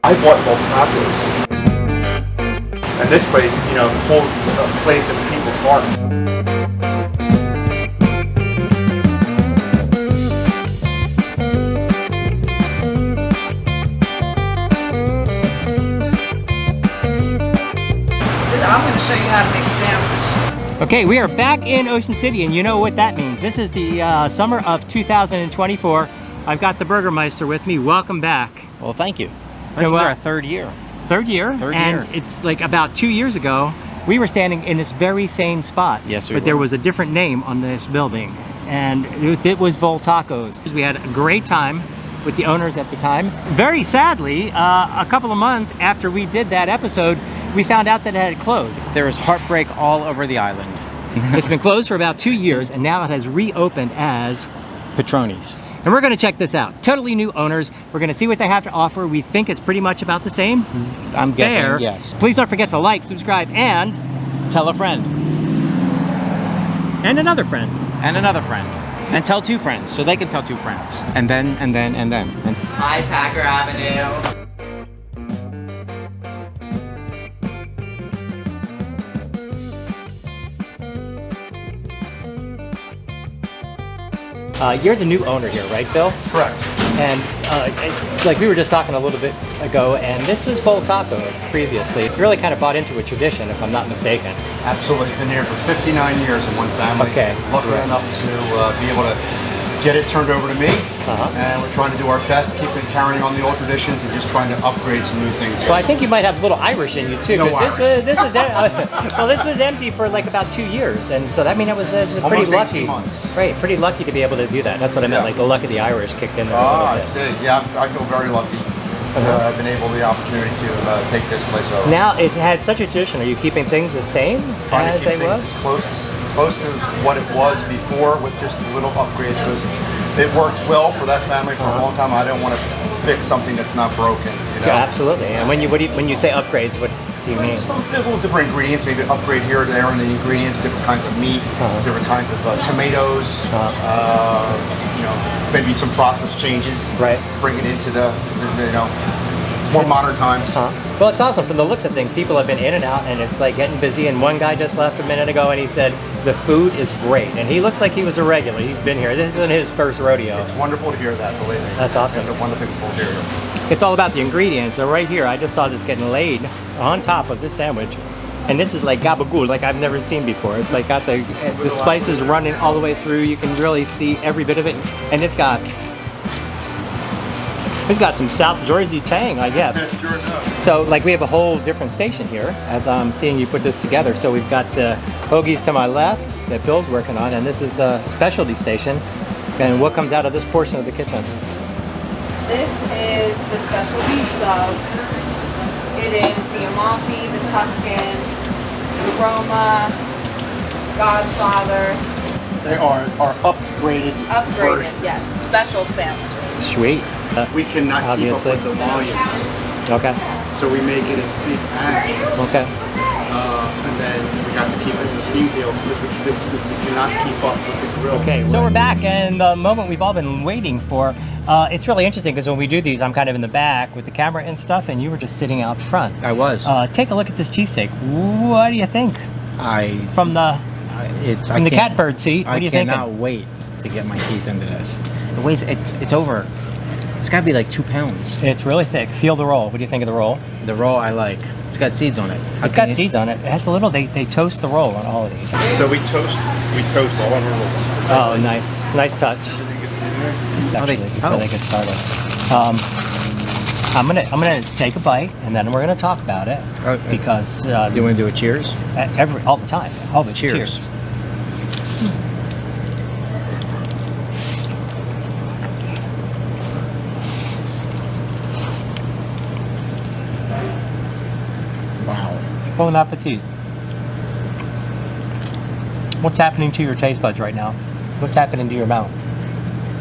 I bought Volt Tacos, and this place, you know, holds a place in people's hearts. I'm going to show you how to make a sandwich. Okay, we are back in Ocean City, and you know what that means. This is the summer of 2024. I've got the Burgermeister with me. Welcome back. Well, thank you. This is our third year. Third year? And it's like about 2 years ago, we were standing in this very same spot. Yes, we But were. there was a different name on this building, and it was Volt Tacos. We had a great time with the owners at the time. Very sadly, a couple of months after we did that episode, we found out that it had closed. There was heartbreak all over the island. It's been closed for about 2 years, and now it has reopened as Patroni's. And we're going to check this out. Totally new owners. We're going to see what they have to offer. We think it's pretty much about the same. I'm guessing, yes. Please don't forget to like, subscribe, and Tell a friend. and another friend. And another friend. And tell two friends, so they can tell two friends. And then. Hi, Packer Avenue. You're the new owner here, right, Bill? Correct. And like we were just talking a little bit ago, and this was Volt Tacos previously. You really kind of bought into a tradition, if I'm not mistaken. Absolutely. Been here for 59 years in one family. Okay. Lucky enough to be able to get it turned over to me. And we're trying to do our best, keeping carrying on the old traditions and just trying to upgrade some new things here. Well, I think you might have a little Irish in you too. No 'Cause this was empty for like about 2 years, and so that mean it was pretty Almost lucky. 18 months. Right, pretty lucky to be able to do that. That's what I meant. Yeah. Like the luck of the Irish kicked in there. a Ah, little I bit. see. Yeah, I feel very lucky to have been able the opportunity to take this place over. Now it had such a tradition. Are you keeping things the same Trying as to keep they things was? as close to what it was before, with just little upgrades, because it worked well for that family for a long time. I don't want to fix something that's not broken. You know? Yeah, absolutely. And when you say upgrades, what do you mean? Just a little different ingredients, maybe an upgrade here or there in the ingredients, different kinds of meat, different kinds of tomatoes, you know, maybe some process changes. Right. To bring it into the you know, more modern times. Well, it's awesome. From the looks of things, people have been in and out, and it's like getting busy. And one guy just left a minute ago, and he said the food is great. And he looks like he was a regular. He's been here. This isn't his first rodeo. It's wonderful to hear that, believe me. That's awesome. It's a wonderful to hear. It's all about the ingredients. So right here, I just saw this getting laid on top of this sandwich. And this is like gabagool, like I've never seen before. It's like got the spices running all the way through. You can really see every bit of it. And it's got some South Jersey tang, I guess. Sure enough. So like we have a whole different station here as I'm seeing you put this together. So we've got the hoagies to my left that Bill's working on, and this is the specialty station. And what comes out of this portion of the kitchen? This is the specialty subs. It is the Amalfi, the Tuscan, the Roma, Godfather. They are upgraded versions. Yes, special sandwiches. Sweet. We cannot Obviously. keep up with the volume, Okay. so we make it in big batches. Okay. And then we have to keep it in the steam deal because we cannot keep up with the grill. Okay, so we're back, and the moment we've all been waiting for. It's really interesting because when we do these, I'm kind of in the back with the camera and stuff, and you were just sitting out front. I was. Take a look at this cheesesteak. What do you think? From the catbird seat, what do you think? I cannot wait to get my teeth into this. It weighs, it's over. It's got to be like 2 pounds. It's really thick. Feel the roll. What do you think of the roll? The roll I like. It's got seeds on it. It's got seeds on it. It has a little. They toast the roll on all of these. So we toast all of our rolls. Oh, nice touch. Everything gets in there. Actually, before they get started, I'm gonna take a bite, and then we're gonna talk about it because Do you want to do a cheers? all the time. All the Cheers. cheers. Wow. Bon appetit. What's happening to your taste buds right now? What's happening to your mouth?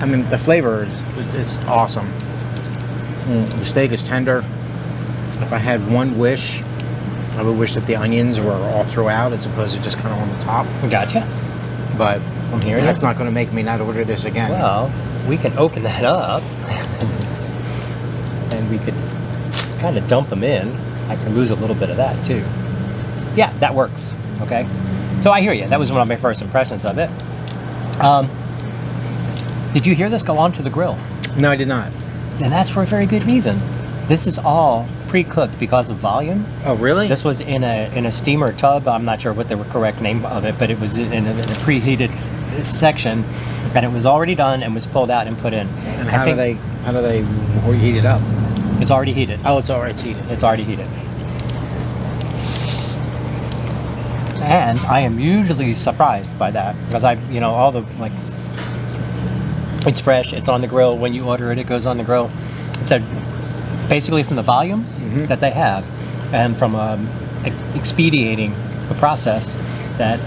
I mean, the flavor is awesome. The steak is tender. If I had one wish, I would wish that the onions were all throughout as opposed to just kind of on the top. Gotcha. But I'm hearing that's it. not going to make me not order this again. Well, we can open that up, and we could kind of dump them in, I can lose a little bit of that too. Yeah, that works. Okay, so I hear you. That was one of my first impressions of it. Did you hear this go onto the grill? No, I did not. And that's for a very good reason. This is all pre-cooked because of volume. Oh, really? This was in a steamer tub. I'm not sure what the correct name of it, but it was in a preheated section, and it was already done and was pulled out and put in. And how do they heat it up? It's already heated. Oh, it's already heated. It's already heated. And I am usually surprised by that because all the it's fresh, it's on the grill. When you order it, it goes on the grill. So basically from the volume that they have and from expediting the process, that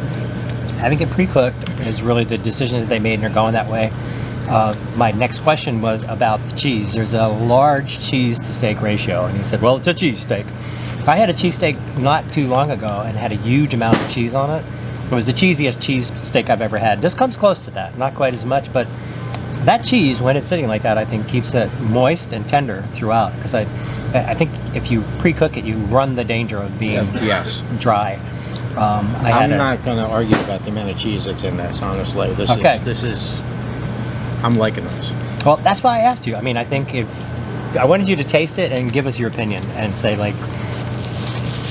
having it pre-cooked is really the decision that they made, and they're going that way. My next question was about the cheese. There's a large cheese to steak ratio, and he said, well, it's a cheese steak. I had a cheesesteak not too long ago and had a huge amount of cheese on it. It was the cheesiest cheese steak I've ever had. This comes close to that, not quite as much, but that cheese, when it's sitting like that, I think keeps it moist and tender throughout. Because I think if you pre-cook it, you run the danger of being dry. I'm not going to argue about the amount of cheese that's in this, honestly. This is, I'm liking this. Well, that's why I asked you. I mean, I think I wanted you to taste it and give us your opinion and say, like,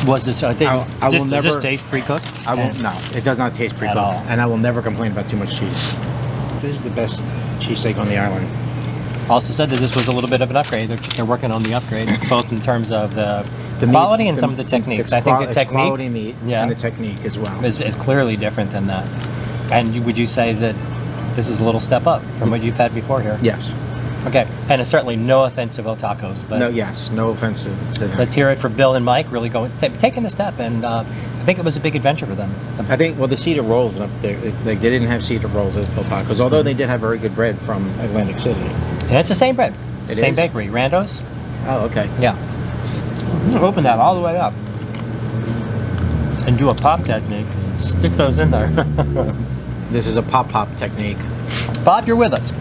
was this? Does this taste pre-cooked? I won't. No, it does not taste pre-cooked, and I will never complain about too much cheese. This is the best cheesesteak on the island. Also said that this was a little bit of an upgrade. They're working on the upgrade, both in terms of the quality and some of the techniques. I think the technique, quality meat, and the technique as well is clearly different than that. And would you say that this is a little step up from what you've had before here? Yes. Okay, and it's certainly no offense to Vil Tacos, but no offense to them. Let's hear it for Bill and Mike, really taking the step, and I think it was a big adventure for them. I think, the cedar rolls up there, they didn't have cedar rolls at Vil Tacos, although they did have very good bread from Atlantic City. And it's the same bread, same bakery, Rando's. Oh, okay. Yeah. Open that all the way up and do a pop technique. Stick those in there. This is a pop technique. Bob, you're with us.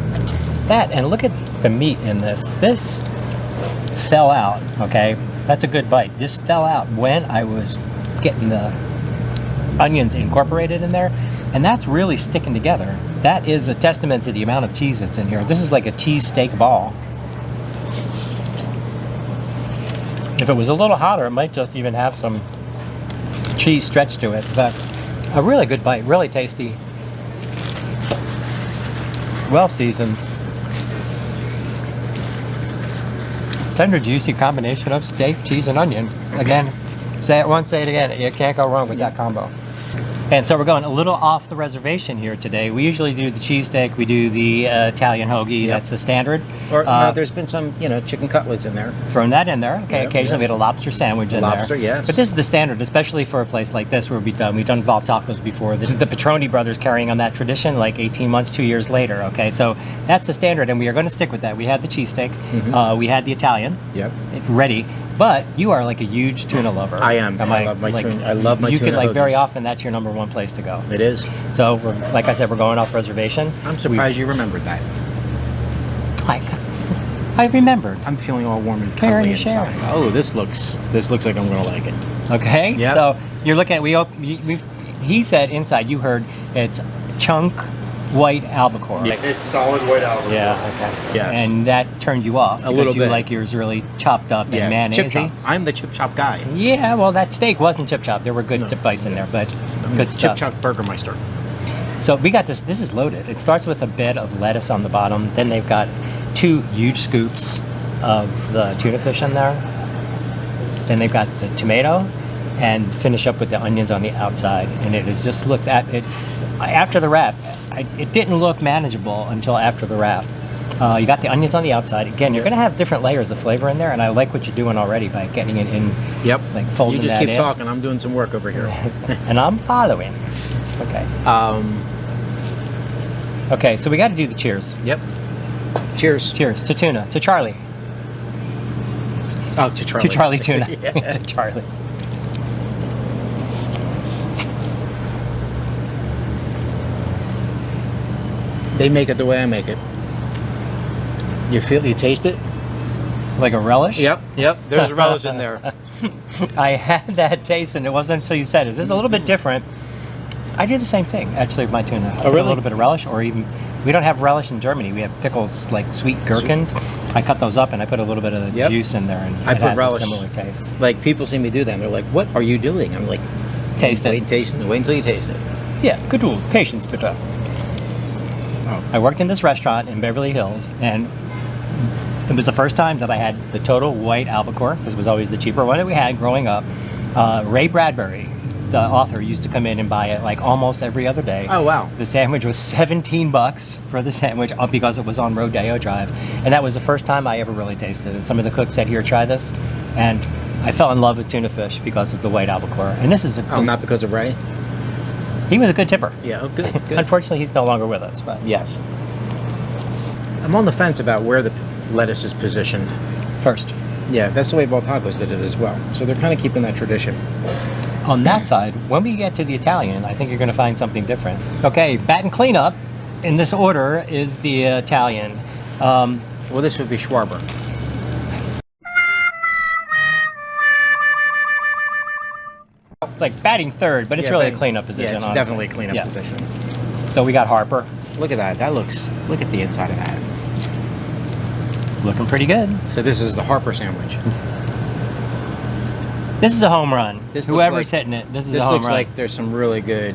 That, and look at the meat in this. This fell out, okay? That's a good bite. This fell out when I was getting the onions incorporated in there, and that's really sticking together. That is a testament to the amount of cheese that's in here. This is like a cheese steak ball. If it was a little hotter, it might just even have some cheese stretch to it, but a really good bite, really tasty, well seasoned. Tender, juicy combination of steak, cheese, and onion. Again, say it once, say it again. You can't go wrong with that combo. And so we're going a little off the reservation here today. We usually do the cheesesteak, we do the Italian hoagie. That's the standard. Or there's been some, chicken cutlets in there. Thrown that in there. Okay, occasionally we had a lobster sandwich in there. Lobster, yes. But this is the standard, especially for a place like this where we've done Vil Tacos before. This is the Patroni brothers carrying on that tradition like 18 months, 2 years later. Okay, so that's the standard, and we are going to stick with that. We had the cheesesteak, we had the Italian. Yep. It's ready. But you are like a huge tuna lover. I am. I love my tuna. I love my tuna. You could very often, that's your number one place to go. It is. So, like I said, we're going off reservation. I'm surprised you remembered that. I remembered. I'm feeling all warm and cuddly inside. Oh, this looks like I'm going to like it. Okay. Yep. So you're looking at he said inside. You heard it's chunk white albacore. Yeah. It's solid white albacore. Yeah. Okay. Yes. And that turned you off because you like yours really chopped up and mayonnaise. Chip chop. I'm the chip chop guy. Yeah. Well, that steak wasn't chip chop. There were good bites in there, but good stuff. Chip chop burgermeister. So we got this. This is loaded. It starts with a bed of lettuce on the bottom. Then they've got 2 huge scoops of the tuna fish in there. Then they've got the tomato, and finish up with the onions on the outside. And it just looks at it after the wrap. It didn't look manageable until after the wrap. You got the onions on the outside. Again, you're going to have different layers of flavor in there, and I like what you're doing already by getting it in. Yep. Like folding that in. You just keep talking. I'm doing some work over here. And I'm following. Okay. Okay, so we got to do the cheers. Yep. Cheers. Cheers to tuna, to Charlie. Oh, to Charlie. To Charlie tuna. To Charlie. They make it the way I make it. You taste it, Like a relish? Yep. There's a relish in there. I had that taste, and it wasn't until you said it. This is a little bit different. I do the same thing, actually, with my tuna. I put really? a little bit of relish, or even, we don't have relish in Germany. We have pickles, like sweet gherkins. I cut those up, and I put a little bit of the juice in there, and I it put has relish. a similar taste. Like, people see me do that, and they're like, what are you doing? I'm like, Taste wait, it. taste it. Wait until you taste it. Yeah, good rule. Patience, bitte. Oh. I worked in this restaurant in Beverly Hills, and it was the first time that I had the total white albacore, because it was always the cheaper one that we had growing up. Ray Bradbury, the author, used to come in and buy it like almost every other day. Oh, wow. The sandwich was $17 for the sandwich because it was on Rodeo Drive. And that was the first time I ever really tasted it. Some of the cooks said, here, try this. And I fell in love with tuna fish because of the white albacore. And this is Not because of Ray? he was a good tipper. Yeah, oh, good. Unfortunately, he's no longer with us. But Yes. I'm on the fence about where the lettuce is positioned. first, Yeah, that's the way Baltacos did it as well. So they're kind of keeping that tradition. on that side, when we get to the Italian, I think you're going to find something different. Okay, bat and cleanup in this order is the Italian. Well, this would be Schwarber. It's like batting third, but it's really a cleanup position. Yeah, it's honestly. definitely a cleanup Yeah. position. So we got Harper, Look at that. Look at the inside of that. looking pretty good. So this is the Harper sandwich. This is a home run. This looks Whoever's like- hitting it, this is This a home looks run. like there's some really good,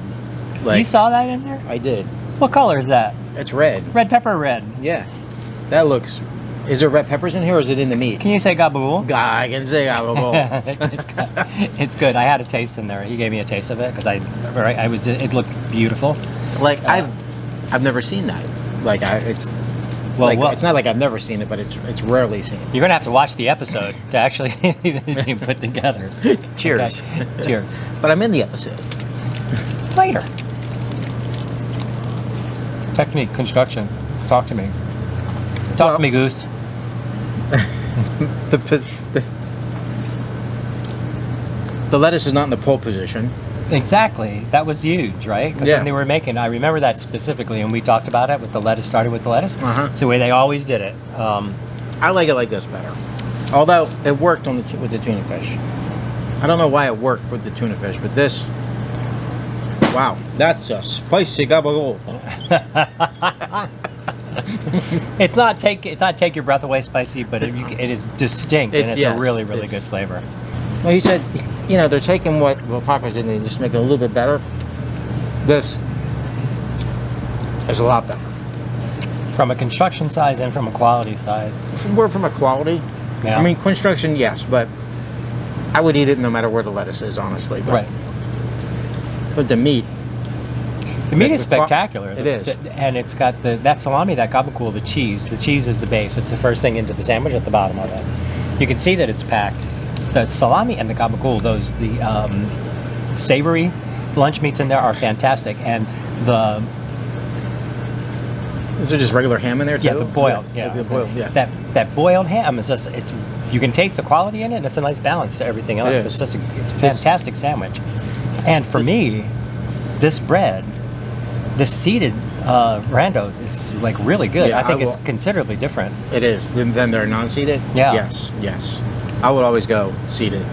You like, saw that in there? I did. What color is that? It's red. Red pepper red. Yeah. That looks, is there red peppers in here or is it in the meat? Can you say gabagool? I can say I will go. it's good. It's good. I had a taste in there. He gave me a taste of it because it looked beautiful. Like, I've never seen that. Like, it's not like I've never seen it, but it's rarely seen. You're gonna have to watch the episode to actually be put together. Cheers. Okay. Cheers. But I'm in the episode. Later. Technique, construction. Talk to me. Talk to me, Goose. The lettuce is not in the pole position. Exactly. That was huge, right? Because Yeah. when they were making, I remember that specifically, and we talked about it with the lettuce. Started with the lettuce. Uh-huh. It's the way they always did it. I like it like this better. Although it worked on with the tuna fish. I don't know why it worked with the tuna fish, but this, wow, that's a spicy gabagool. It's not take your breath away spicy, but it is distinct, and it's a really it's- good flavor. Well, he said, they're taking what Tacos did and they just make it a little bit better. This is a lot better. From a construction size and from a quality size. From a quality. Yeah. I mean, construction, yes, but I would eat it no matter where the lettuce is, honestly. But, Right. But the meat, The meat is the qua- spectacular. it is. And it's got that salami, that gabagool, the cheese. The cheese is the base. It's the first thing into the sandwich at the bottom of it. You can see that it's packed. The salami and the gabagool, the savory lunch meats in there are fantastic. And is there just regular ham in there too? the boiled, The boiled, yeah. That boiled ham is just, you can taste the quality in it, and it's a nice balance to everything else. It is. It's just it's a fantastic sandwich. And for me, this bread, this seeded randos is like really good. Yeah, I think I it's will- considerably different. It is. Then they're non-seeded? Yeah. Yes. I would always go seeded.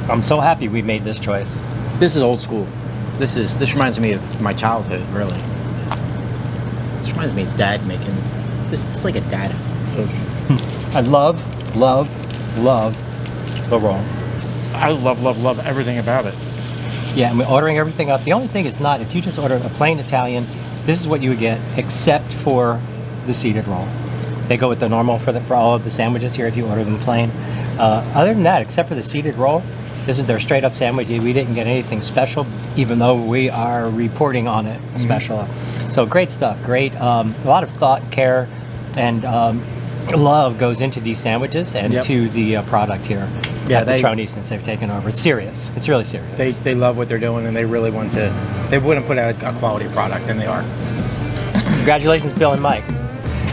I'm so happy we made this choice. This is old school. This reminds me of my childhood, really. This reminds me of Dad making. It's like a dad. I love the roll. I love everything about it. Yeah, and we're ordering everything up. The only thing is not, if you just order a plain Italian, this is what you would get, except for the seeded roll. They go with the normal for all of the sandwiches here if you order them plain. Other than that, except for the seeded roll, this is their straight up sandwich. We didn't get anything special, even though we are reporting on it special. So great stuff, great. A lot of thought, care, and love goes into these sandwiches and to the product here at Patroni since they've taken over. It's serious. It's really serious. They love what they're doing and they really want to. They wouldn't put out a quality product, and they are. Congratulations, Bill and Mike.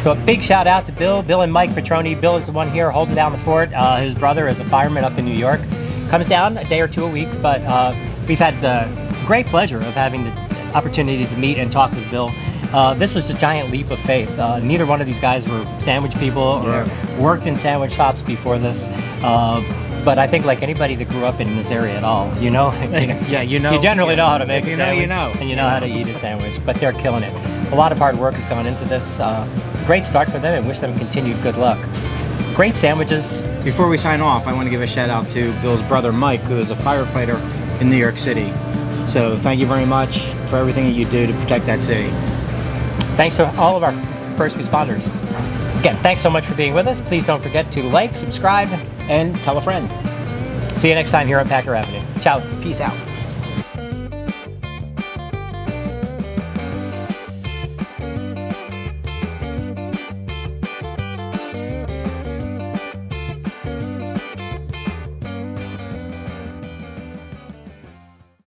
So a big shout out to Bill and Mike Patroni. Bill is the one here holding down the fort. His brother is a fireman up in New York. Comes down a day or two a week, but we've had the great pleasure of having the opportunity to meet and talk with Bill This was a giant leap of faith. Neither one of these guys were sandwich people or worked in sandwich shops before this. But I think like anybody that grew up in this area at all, you know, Yeah, you know. you generally know how to make If a you know, sandwich, you know. and you know how to eat a sandwich. But they're killing it. A lot of hard work has gone into this. Great start for them, and wish them continued good luck. Great sandwiches. Before we sign off, I want to give a shout out to Bill's brother Mike, who is a firefighter in New York City. So thank you very much for everything that you do to protect that city. Thanks to all of our first responders. Again, thanks so much for being with us. Please don't forget to like, subscribe, And tell a friend. see you next time here on Packer Avenue. Ciao. Peace out.